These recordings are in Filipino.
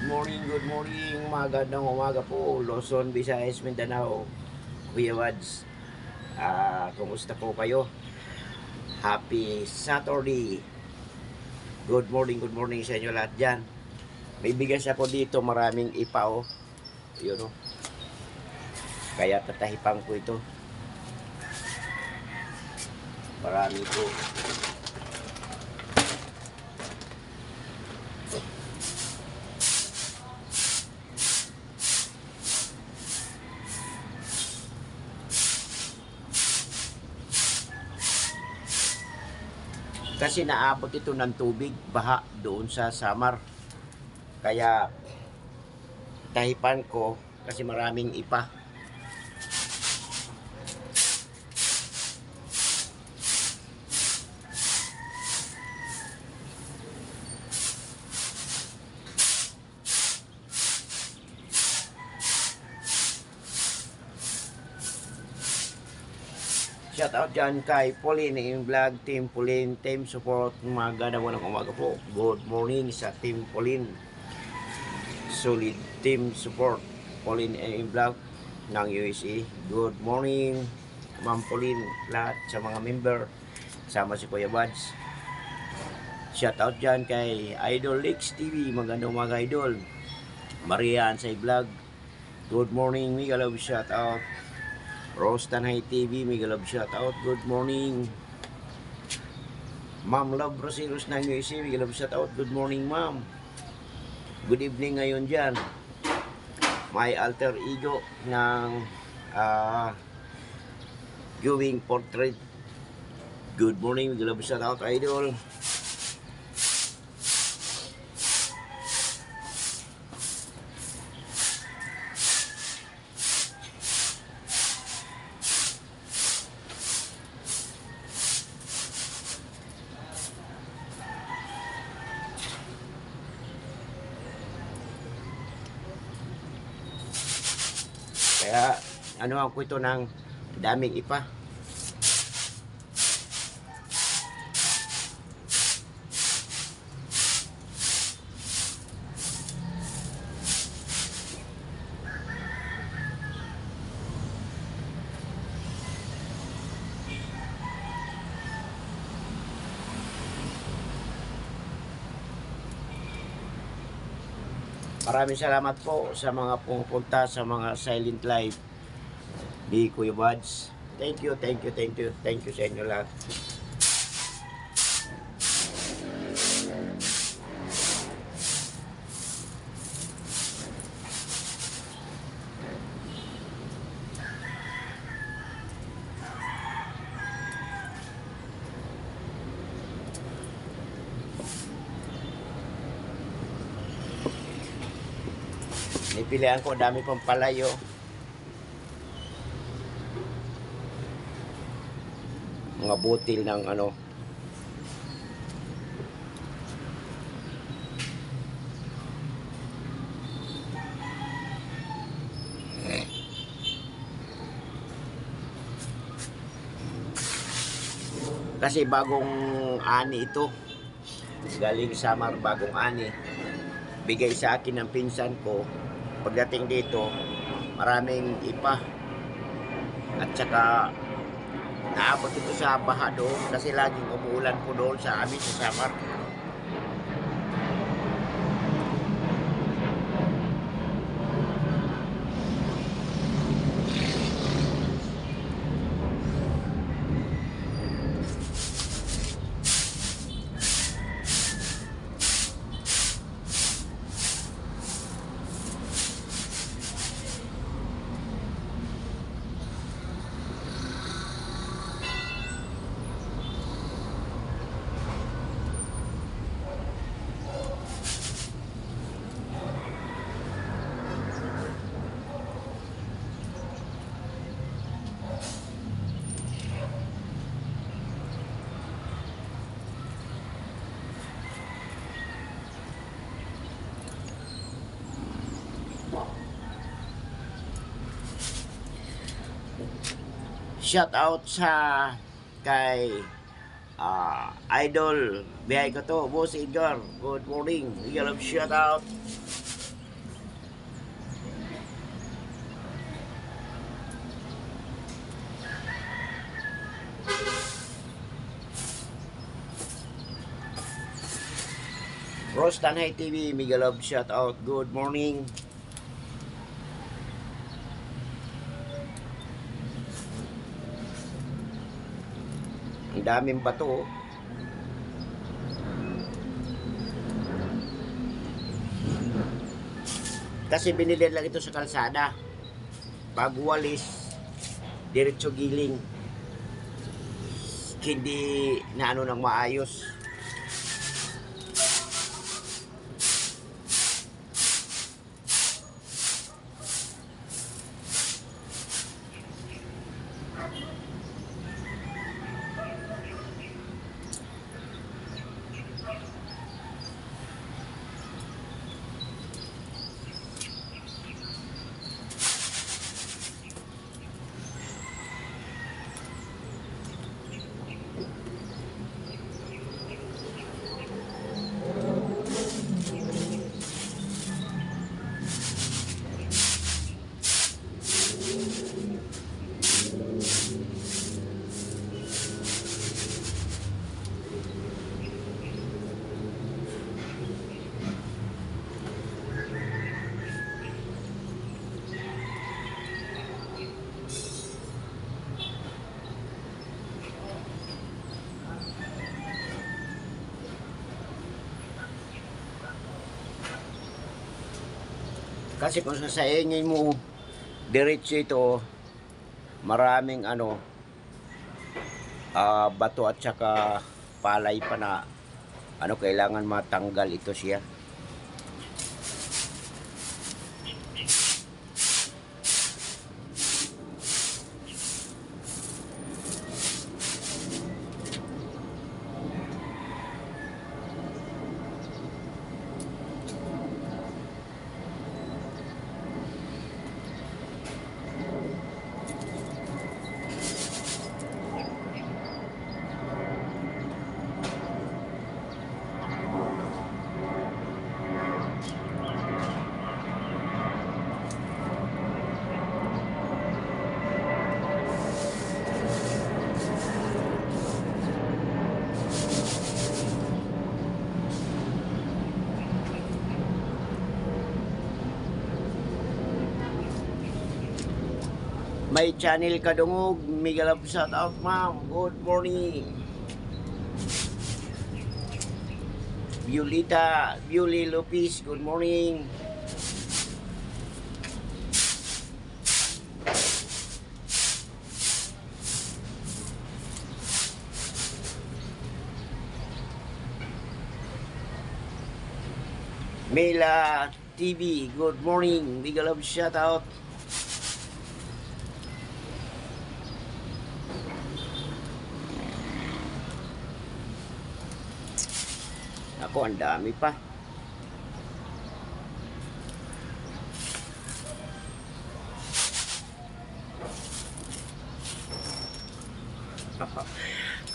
good morning, magandang umaga po, Luzon, Visayas, Mindanao, Kuya Wads. Kumusta po kayo? Happy Saturday. Good morning sa inyo lahat dyan. May bigas ako dito, maraming ipa, oh. Yun, oh. Kaya tatahipang ko ito. Marami po. Kasi naabot ito ng tubig, baha doon sa Samar. Kaya tahipan ko kasi maraming ipa. Shout out dyan kay Pauline yung vlog, Team Pauline, Team Support, maganda mo ng umaga po. Good morning sa Team Pauline. Solid Team Support, Pauline yung vlog ng USA. Good morning, Ma'am Pauline, lahat sa mga member, kasama si Kuya Buds. Shout out dyan kay Idol Lex TV, magandang umaga Idol. Marian sa vlog, good morning, mega love shout out. Rose Tanay TV, mega love shout out, good morning. Ma'am Love Rosilos ng USA, mega love shout out, good morning ma'am. Good evening ngayon dyan. My alter ego ng viewing portrait. Good morning, mega love shout out Idol. Kaya ano ako ito ng daming ipa. Maraming salamat po sa mga pumupunta sa mga silent live ni Kuya Buds. Thank you sa inyo lahat. Nipilihan ko, dami pang palayo. Mga butil ng ano. Kasi bagong ani ito. Galing Samar, bagong ani. Bigay sa akin ng pinsan ko. Pagdating dito, maraming ipa. At saka naabot ito sa baha doon kasi laging umuulan po doon sa amin sa Samar. Shout out sa kay Idol, bihay ko to, Boss Edgar, good morning, shout out Ross Tanhay TV, Mega Love shout out. Good morning. Ang daming bato. Kasi binili lang ito sa kalsada. Pag walis, diretso giling. Hindi na ano nang maayos. Kasi kung sasaingin mo diretso ito, maraming ano, bato at saka palay pa na ano, kailangan matanggal ito siya. May channel Kadungog, Mega Love shout out ma'am. Good morning. Violi Lopez, good morning. Mela TV, good morning. Mega Love shout out. Ako, ang dami pa.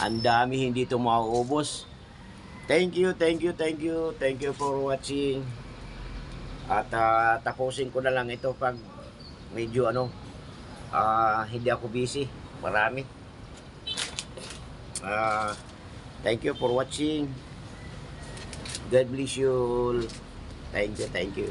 Ang dami, hindi ito mauubos. Thank you for watching. At tapusin ko na lang ito pag medyo ano, hindi ako busy. Marami. Thank you for watching. God bless you all. Thank you.